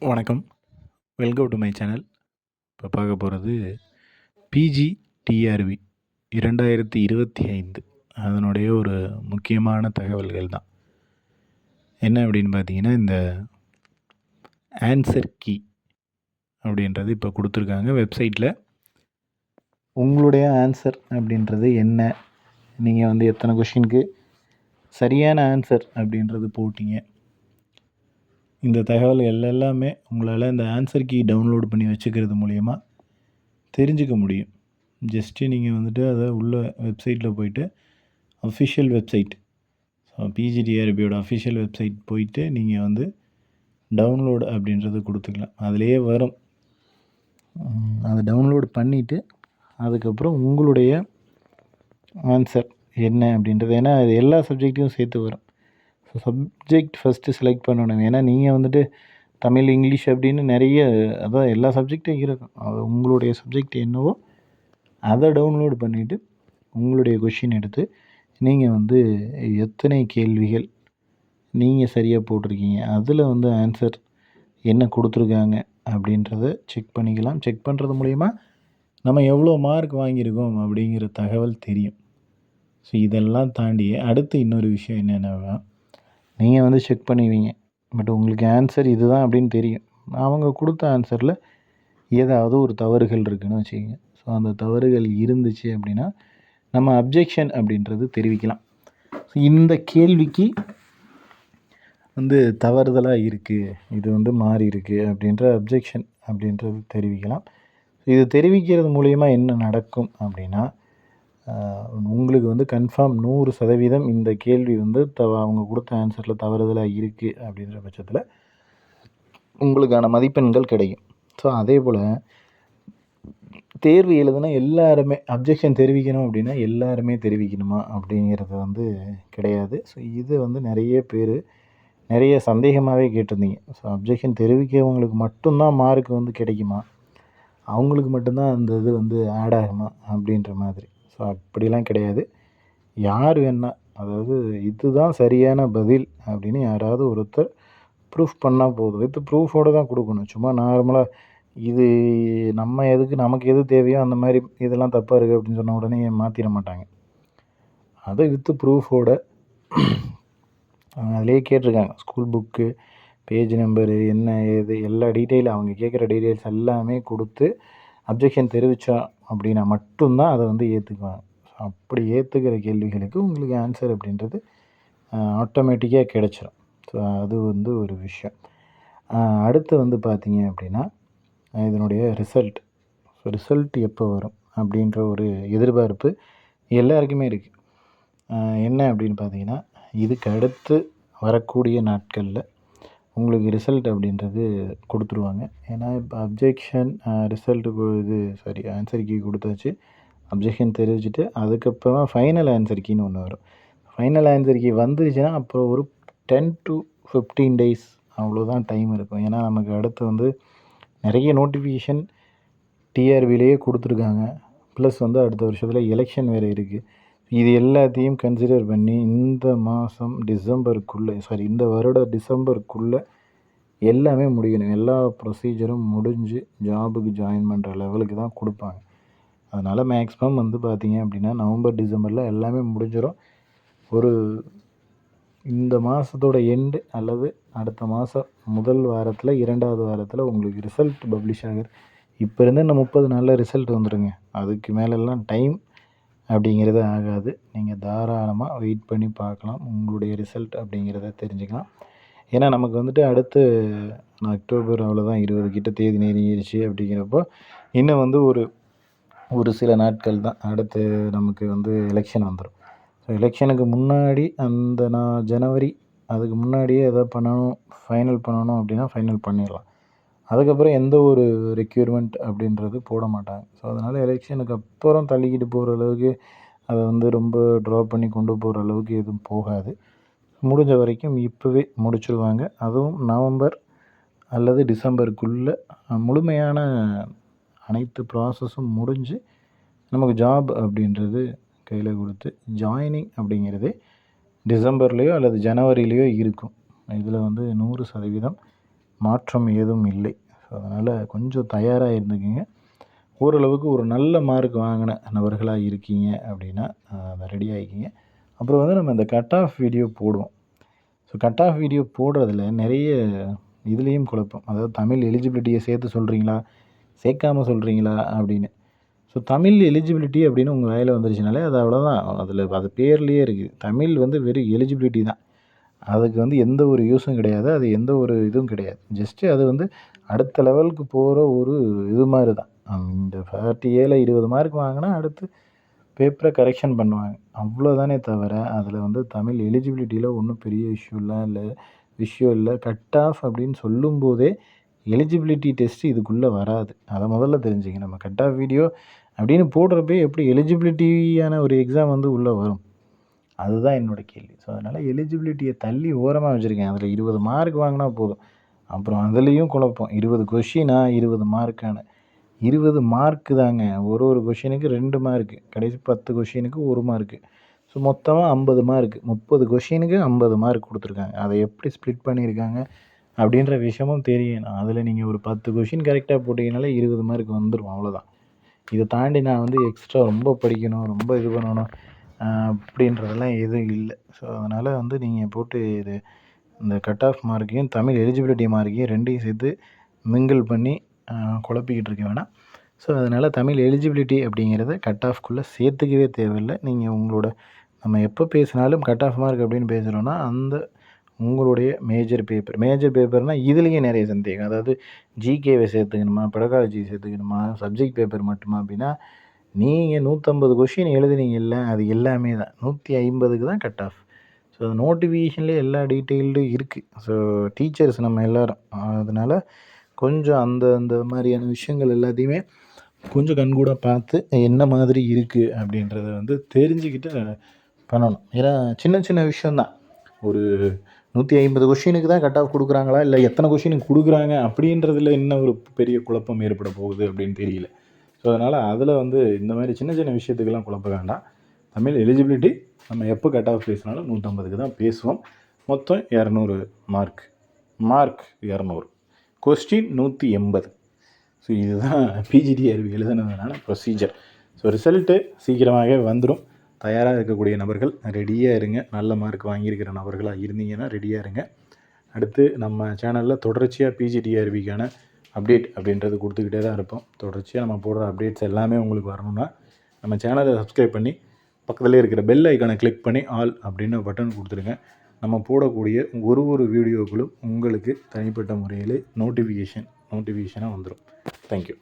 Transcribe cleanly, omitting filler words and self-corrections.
வணக்கம். Welcome to my channel. இப்போ பார்க்க போகிறது பிஜி டிஆர்பி 2025 அதனுடைய ஒரு முக்கியமான தகவல்கள் தான். என்ன அப்படின்னு பார்த்தீங்கன்னா, இந்த ஆன்சர் கீ அப்படின்றது இப்போ கொடுத்துருக்காங்க வெப்சைட்டில். உங்களுடைய ஆன்சர் அப்படின்றது என்ன, நீங்கள் வந்து எத்தனை கொஷினுக்கு சரியான ஆன்சர் அப்படின்றது போட்டிங்க, இந்த தகவல்கள் எல்லாமே உங்களால் இந்த ஆன்சர் கீ டவுன்லோட் பண்ணி வச்சுக்கிறது மூலயமா தெரிஞ்சுக்க முடியும். ஜஸ்ட்டு நீங்கள் வந்துட்டு அதை உள்ள வெப்சைட்டில் போயிட்டு அஃபிஷியல் வெப்சைட், பிஜிடிஆர்பியோட அஃபிஷியல் வெப்சைட் போயிட்டு நீங்கள் வந்து டவுன்லோடு அப்படின்றது கொடுத்துக்கலாம். அதிலேயே வரும். அதை டவுன்லோடு பண்ணிவிட்டு அதுக்கப்புறம் உங்களுடைய ஆன்சர் என்ன அப்படின்றது, ஏன்னா அது எல்லா சப்ஜெக்ட்டையும் சேர்த்து வரும். ஸோ சப்ஜெக்ட் ஃபஸ்ட்டு செலக்ட் பண்ணணும். ஏன்னா நீங்கள் வந்துட்டு தமிழ், இங்கிலீஷ் அப்படின்னு நிறைய, அதான் எல்லா சப்ஜெக்டும் இருக்கும். அது உங்களுடைய சப்ஜெக்ட் என்னவோ அதை டவுன்லோடு பண்ணிவிட்டு உங்களுடைய கொஷின் எடுத்து நீங்கள் வந்து எத்தனை கேள்விகள் நீங்கள் சரியாக போட்டிருக்கீங்க, அதில் வந்து ஆன்சர் என்ன கொடுத்துருக்காங்க அப்படின்றத செக் பண்ணிக்கலாம். செக் பண்ணுறது மூலிமா நம்ம எவ்வளோ மார்க் வாங்கியிருக்கோம் அப்படிங்கிற தகவல் தெரியும். ஸோ இதெல்லாம் தாண்டி அடுத்து இன்னொரு விஷயம் என்னென்னா, நீங்கள் வந்து செக் பண்ணுவீங்க, பட் உங்களுக்கு ஆன்சர் இதுதான் அப்படின்னு தெரியும். அவங்க கொடுத்த ஆன்சரில் ஏதாவது ஒரு தவறுகள் இருக்குதுன்னு வச்சுக்கோங்க. ஸோ அந்த தவறுகள் இருந்துச்சு அப்படின்னா நம்ம அப்ஜெக்ஷன் அப்படின்றது தெரிவிக்கலாம். ஸோ இந்த கேள்விக்கு வந்து தவறுதலாக இருக்குது, இது வந்து மாறி இருக்குது அப்படின்ற அப்ஜெக்ஷன் அப்படின்றது தெரிவிக்கலாம். இது தெரிவிக்கிறது மூலிமா என்ன நடக்கும் அப்படின்னா, உங்களுக்கு வந்து கன்ஃபார்ம் 100% இந்த கேள்வி வந்து அவங்க கொடுத்த ஆன்சரில் தவறுதலாக இருக்குது அப்படின்ற பட்சத்தில் உங்களுக்கான மதிப்பெண்கள் கிடைக்கும். ஸோ அதே போல் தேர்வு எழுதுனா எல்லாருமே அப்ஜெக்ஷன் தெரிவிக்கணும் அப்படின்னா எல்லாருமே தெரிவிக்கணுமா அப்படிங்கிறது வந்து கிடையாது. ஸோ இது வந்து நிறைய பேர் நிறைய சந்தேகமாகவே கேட்டிருந்தீங்க. ஸோ அப்ஜெக்ஷன் தெரிவிக்கிறவங்களுக்கு மட்டும்தான் மார்க் வந்து கிடைக்குமா, அவங்களுக்கு மட்டும்தான் அந்த இது வந்து ஆட் ஆகுமா அப்படின்ற மாதிரி. ஸோ அப்படிலாம் கிடையாது. யார் வேணால், அதாவது இதுதான் சரியான பதில் அப்படின்னு யாராவது ஒருத்தர் ப்ரூஃப் பண்ணால் போதும். வித் ப்ரூஃபோடு தான் கொடுக்கணும். சும்மா நார்மலாக இது நம்ம எதுக்கு, நமக்கு எது தேவையோ அந்த மாதிரி இதெல்லாம் தப்பாக இருக்குது அப்படின்னு சொன்ன உடனே மாற்றிட மாட்டாங்க. அதை வித் ப்ரூஃபோட அதிலே கேட்டிருக்காங்க. ஸ்கூல் புக்கு, பேஜ் நம்பரு, என்ன ஏது எல்லா டீட்டெயிலும் அவங்க கேட்குற டீட்டெயில்ஸ் எல்லாமே கொடுத்து அப்ஜெக்ஷன் தெரிவித்தா அப்படின்னா மட்டும்தான் அதை வந்து ஏற்றுக்குவாங்க. அப்படி ஏற்றுக்கிற கேள்விகளுக்கு உங்களுக்கு ஆன்சர் அப்படின்றது ஆட்டோமேட்டிக்காக கிடச்சிரும். ஸோ அது வந்து ஒரு விஷயம். அடுத்து வந்து பார்த்திங்க அப்படின்னா இதனுடைய ரிசல்ட். ஸோ ரிசல்ட் எப்போ வரும் அப்படின்ற ஒரு எதிர்பார்ப்பு எல்லாருக்குமே இருக்குது. என்ன அப்படின்னு பார்த்தீங்கன்னா, இதுக்கு அடுத்து வரக்கூடிய நாட்களில் உங்களுக்கு ரிசல்ட் அப்படின்றது கொடுத்துருவாங்க. ஏன்னா இப்போ அப்ஜெக்ஷன் ரிசல்ட்டு ஆன்சர் கீ கொடுத்தாச்சு. அப்ஜெக்ஷன் தெரிவிச்சுட்டு அதுக்கப்புறமா ஃபைனல் ஆன்சர் கீன்னு ஒன்று வரும். ஃபைனல் ஆன்சர் கீ வந்துருச்சுன்னா அப்புறம் ஒரு 10 to 15 days அவ்வளோதான் டைம் இருக்கும். ஏன்னா நமக்கு அடுத்து வந்து நிறைய நோட்டிஃபிகேஷன் டிஆர்பிலேயே கொடுத்துருக்காங்க. ப்ளஸ் வந்து அடுத்த வருஷத்தில் எலெக்ஷன் வேறு இருக்குது. இது எல்லாத்தையும் கன்சிடர் பண்ணி இந்த மாதம் இந்த வருட டிசம்பருக்குள்ளே எல்லாமே முடியணும். எல்லா ப்ரொசீஜரும் முடிஞ்சு ஜாபுக்கு ஜாயின் பண்ணுற லெவலுக்கு தான் கொடுப்பாங்க. அதனால் மேக்ஸிமம் வந்து பார்த்திங்க அப்படின்னா நவம்பர், டிசம்பரில் எல்லாமே முடிஞ்சிடும். ஒரு இந்த மாதத்தோட எண்டு அல்லது அடுத்த மாதம் முதல் வாரத்தில், 2வது வாரத்தில் உங்களுக்கு ரிசல்ட் பப்ளிஷ் ஆகுது. இப்போ இருந்து இன்னும் 30 நாளில் ரிசல்ட் வந்துடுங்க. அதுக்கு மேலெல்லாம் டைம் அப்படிங்கிறது ஆகாது. நீங்கள் தாராளமாக வெயிட் பண்ணி பார்க்கலாம். உங்களுடைய ரிசல்ட் அப்படிங்கிறத தெரிஞ்சுக்கலாம். ஏன்னா நமக்கு வந்துட்டு அடுத்து அக்டோபர் அவ்வளோதான், 20 கிட்ட தேதி நெருங்கிடுச்சு. அப்படிங்கிறப்போ இன்னும் வந்து ஒரு சில நாட்கள் தான். அடுத்து நமக்கு வந்து எலெக்ஷன் வந்துடும். ஸோ எலெக்ஷனுக்கு முன்னாடி ஜனவரி அதுக்கு முன்னாடியே எதாவது ஃபைனல் பண்ணணும் அப்படின்னா ஃபைனல் பண்ணிடலாம். அதுக்கப்புறம் எந்த ஒரு ரெக்யூர்மெண்ட் அப்படின்றது போட மாட்டாங்க. ஸோ அதனால் எலெக்ஷனுக்கு அப்புறம் தள்ளிக்கிட்டு போகிற அளவுக்கு அதை வந்து ரொம்ப ட்ராப் பண்ணி கொண்டு போகிற அளவுக்கு எதுவும் போகாது. முடிஞ்ச வரைக்கும் இப்போவே முடிச்சுடுவாங்க. அதுவும் நவம்பர் அல்லது டிசம்பருக்குள்ளே முழுமையான அனைத்து ப்ராசஸும் முடிஞ்சு நமக்கு ஜாப் அப்படின்றது கையில் கொடுத்து ஜாயினிங் அப்படிங்கிறது டிசம்பர்லேயோ அல்லது ஜனவரிலேயோ இருக்கும். இதில் வந்து 100% மாற்றம் ஏதும் இல்லை. ஸோ அதனால் கொஞ்சம் தயாராக இருந்துக்கங்க. ஓரளவுக்கு ஒரு நல்ல மார்க் வாங்கின நபர்களாக இருக்கீங்க அப்படின்னா அதை ரெடி ஆகிக்கிங்க. அப்புறம் வந்து நம்ம இந்த கட் ஆஃப் வீடியோ போடுவோம். ஸோ கட் ஆஃப் வீடியோ போடுறதுல நிறைய இதுலேயும் குழப்பம். அதாவது தமிழ் எலிஜிபிலிட்டியை சேர்த்து சொல்கிறீங்களா, சேர்க்காம சொல்கிறீங்களா அப்படின்னு. ஸோ தமிழ் எலிஜிபிலிட்டி அப்படின்னு உங்கள் வாயில் வந்துருச்சுனாலே அது அவ்வளோதான். அதில் அது பேர்லேயே இருக்குது. தமிழ் வந்து வெறும் எலிஜிபிலிட்டி தான். அதுக்கு வந்து எந்த ஒரு யூஸும் கிடையாது. அது எந்த ஒரு இதுவும் கிடையாது. ஜஸ்ட்டு அது வந்து அடுத்த லெவலுக்கு போகிற ஒரு இது மாதிரி தான். இந்த 40 20 மார்க் வாங்கினா அடுத்து பேப்பரை கரெக்ஷன் பண்ணுவாங்க. அவ்வளோதானே தவிர அதில் வந்து தமிழ் எலிஜிபிலிட்டியில் ஒன்றும் பெரிய விஷயம் இல்லை. கட் ஆஃப் அப்படின்னு சொல்லும்போதே எலிஜிபிலிட்டி டெஸ்ட்டு இதுக்குள்ளே வராது. அதை முதல்ல தெரிஞ்சுங்க. நம்ம கட் ஆஃப் வீடியோ அப்படின்னு போடுறப்பே எப்படி எலிஜிபிலிட்டியான ஒரு எக்ஸாம் வந்து உள்ளே வரும்? அதுதான் என்னோடய கேள்வி. ஸோ அதனால் எலிஜிபிலிட்டியை தள்ளி ஓரமாக வச்சுருக்கேன். அதில் 20 மார்க் வாங்கினா போதும். அப்புறம் அதுலேயும் குழப்பம். 20 கொஷினா 20 மார்க்கான 20 மார்க்கு தாங்க. ஒரு கொஷினுக்கு 2 மார்க்கு. கடைசி 10 கொஷினுக்கு 1 மார்க்கு. ஸோ மொத்தமாக 50 மார்க்கு. 30 கொஷினுக்கு 50 மார்க் கொடுத்துருக்காங்க. அதை எப்படி ஸ்ப்ளிட் பண்ணியிருக்காங்க அப்படின்ற விஷயமும் தெரியணும். அதில் நீங்கள் ஒரு 10 கொஷின் கரெக்டாக போட்டிங்கனாலே 20 மார்க் வந்துடும். அவ்வளோதான். இதை தாண்டி நான் வந்து எக்ஸ்ட்ரா ரொம்ப படிக்கணும், ரொம்ப இது பண்ணணும் அப்படின்றதெல்லாம் எதுவும் இல்லை. ஸோ அதனால் வந்து நீங்கள் போட்டு இந்த கட் ஆஃப் மார்க்கையும் தமிழ் எலிஜிபிலிட்டி மார்க்கையும் ரெண்டையும் சேர்த்து மிங்கிள் பண்ணி குழப்பிக்கிட்டு இருக்க வேணாம். ஸோ அதனால் தமிழ் எலிஜிபிலிட்டி அப்படிங்கிறத கட் ஆஃப்குள்ளே சேர்த்துக்கவே தேவையில்லை. நீங்கள் உங்களோட நம்ம எப்போ பேசினாலும் கட் ஆஃப் மார்க் அப்படின்னு பேசுகிறோன்னா அந்த உங்களுடைய மேஜர் பேப்பர்னால் இதுலேயே நிறைய சந்தேகம். அதாவது ஜிகேவை சேர்த்துக்கணுமா, பெடகாலஜி சேர்த்துக்கணுமா, சப்ஜெக்ட் பேப்பர் மட்டுமா அப்படின்னா நீங்கள் 150 கொஷின் எழுதுனீங்கல்ல அது எல்லாமே தான் 150க்கு தான் கட் ஆஃப். ஸோ அது நோட்டிஃபிகேஷன்லேயே எல்லா டீட்டெயில்டும் இருக்குது. ஸோ டீச்சர்ஸ் நம்ம எல்லோரும் அதனால் கொஞ்சம் அந்த மாதிரியான விஷயங்கள் எல்லாத்தையுமே கொஞ்சம் கண்கூட பார்த்து என்ன மாதிரி இருக்குது அப்படின்றத வந்து தெரிஞ்சுக்கிட்டு பண்ணணும். ஏன்னா சின்ன விஷயந்தான். ஒரு 150 கொஷினுக்கு தான் கட் ஆஃப் கொடுக்குறாங்களா, இல்லை எத்தனை கொஷினுக்கு கொடுக்குறாங்க அப்படின்றதுல என்ன ஒரு பெரிய குழப்பம் ஏற்பட போகுது அப்படின்னு தெரியல. ஸோ அதனால் அதில் வந்து இந்த மாதிரி சின்ன விஷயத்துக்கெல்லாம் குழப்ப வேண்டாம். தமிழ் எலிஜிபிலிட்டி நம்ம எப்போ கட் ஆஃப் பேசினாலும் 150க்கு தான் பேசுவோம். மொத்தம் 200 மார்க் 200 கொஸ்டின் 180. ஸோ இதுதான் பிஜிடிஆர்பி எழுதுனதுனால ப்ரொசீஜர். ஸோ ரிசல்ட்டு சீக்கிரமாகவே வந்துடும். தயாராக இருக்கக்கூடிய நபர்கள் ரெடியாக இருங்க. நல்ல மார்க் வாங்கியிருக்கிற நபர்களாக இருந்தீங்கன்னா ரெடியாக இருங்க. அடுத்து நம்ம சேனலில் தொடர்ச்சியாக பிஜிடிஆர்பிக்கான அப்டேட் அப்படின்றது கொடுத்துக்கிட்டே தான் இருப்போம். தொடர்ச்சியாக நம்ம போடுற அப்டேட்ஸ் எல்லாமே உங்களுக்கு வரணும்னா நம்ம சேனலை சப்ஸ்கிரைப் பண்ணி பக்கத்துலேயே இருக்கிற பெல் ஐக்கானை கிளிக் பண்ணி ஆல் அப்படின்னு பட்டன் கொடுத்துருங்க. நம்ம போடக்கூடிய ஒரு வீடியோக்களும் உங்களுக்கு தனிப்பட்ட முறையில் நோட்டிஃபிகேஷனாக வந்துடும். தேங்க்யூ.